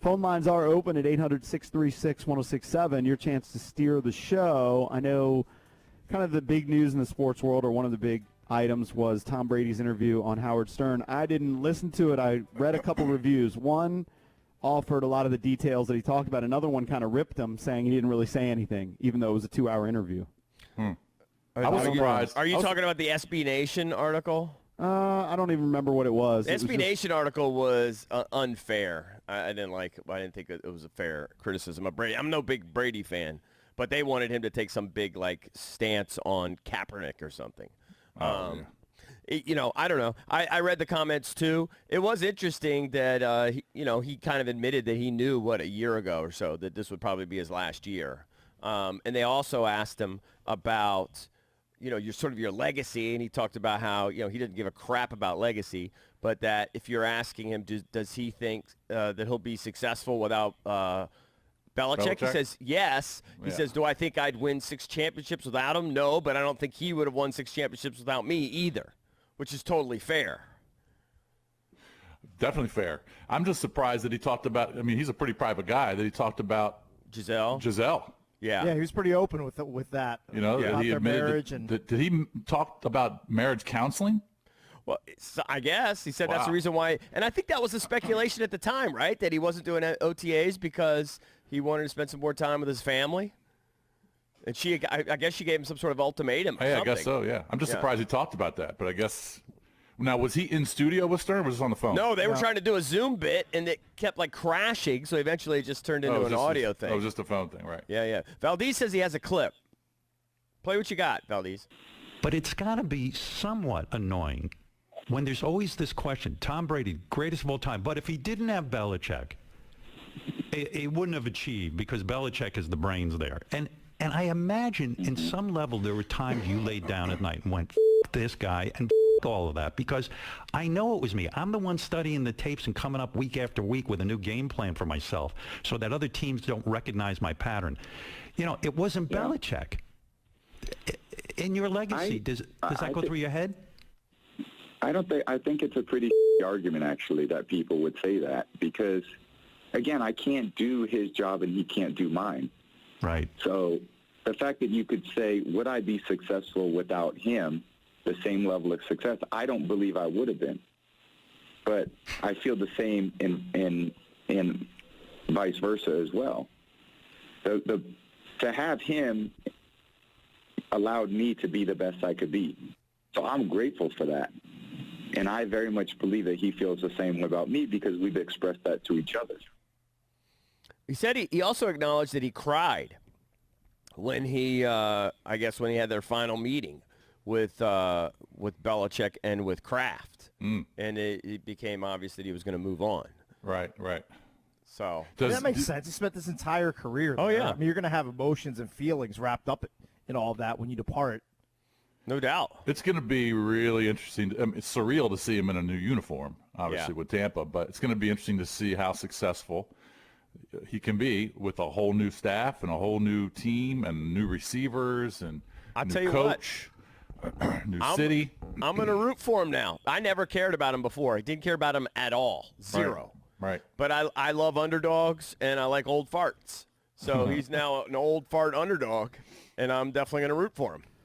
Phone lines are open at 800-636-1067. Your chance to steer the show. I know kind of the big news in the sports world, or one of the big items, was Tom Brady's interview on Howard Stern. I didn't listen to it. I read a couple reviews. One offered a lot of the details that he talked about. Another one kind of ripped him, saying he didn't really say anything, even though it was a 2-hour interview. I was surprised. Are you talking about the SB Nation article? I don't even remember what it was. The SB Nation article was unfair. I didn't think it was a fair criticism of Brady. I'm no big Brady fan, but they wanted him to take some big stance on Kaepernick or something. I don't know. I read the comments too. It was interesting that he kind of admitted that he knew a year ago or so that this would probably be his last year. And they also asked him about your legacy, and he talked about how he didn't give a crap about legacy, but that if you're asking him, does he think that he'll be successful without Belichick? He says yes. He says, do I think I'd win 6 championships without him? No, but I don't think he would have won 6 championships without me either, which is totally fair. Definitely fair. I'm just surprised that he talked about, he's a pretty private guy, that he talked about Giselle. Yeah, he was pretty open with that. About their marriage. Did he talk about marriage counseling? Well, I guess he said that's the reason why. And I think that was the speculation at the time, right? That he wasn't doing OTAs because he wanted to spend some more time with his family. And I guess she gave him some sort of ultimatum. I guess so, yeah. I'm just surprised he talked about that, but I guess. Now, was he in studio with Stern or was this on the phone? No, they were trying to do a Zoom bit, and it kept crashing, so eventually it just turned into an audio thing. It was just a phone thing, right? Yeah. Valdez says he has a clip. Play what you got, Valdez. But it's got to be somewhat annoying when there's always this question, Tom Brady, greatest of all time, but if he didn't have Belichick, he wouldn't have achieved because Belichick is the brains there. And I imagine in some level there were times you laid down at night and went, this guy, and all of that, because I know it was me. I'm the one studying the tapes and coming up week after week with a new game plan for myself so that other teams don't recognize my pattern. It wasn't Belichick. In your legacy, does that go through your head? I think it's a pretty argument, actually, that people would say that because, again, I can't do his job and he can't do mine. Right. So the fact that you could say, would I be successful without him, the same level of success, I don't believe I would have been. But I feel the same in vice versa as well. To have him allowed me to be the best I could be. So I'm grateful for that. And I very much believe that he feels the same about me because we've expressed that to each other. He said he also acknowledged that he cried when he had their final meeting with Belichick and with Kraft. And it became obvious that he was going to move on. Right. So that makes sense. He spent this entire career there. Oh, yeah. You're going to have emotions and feelings wrapped up in all of that when you depart. No doubt. It's going to be really interesting. It's surreal to see him in a new uniform, obviously, with Tampa, but it's going to be interesting to see how successful he can be with a whole new staff and a whole new team and new receivers and new coach. New city. I'm going to root for him now. I never cared about him before. I didn't care about him at all. Zero. Right. But I love underdogs, and I like old farts. So he's now an old fart underdog, and I'm definitely going to root for him.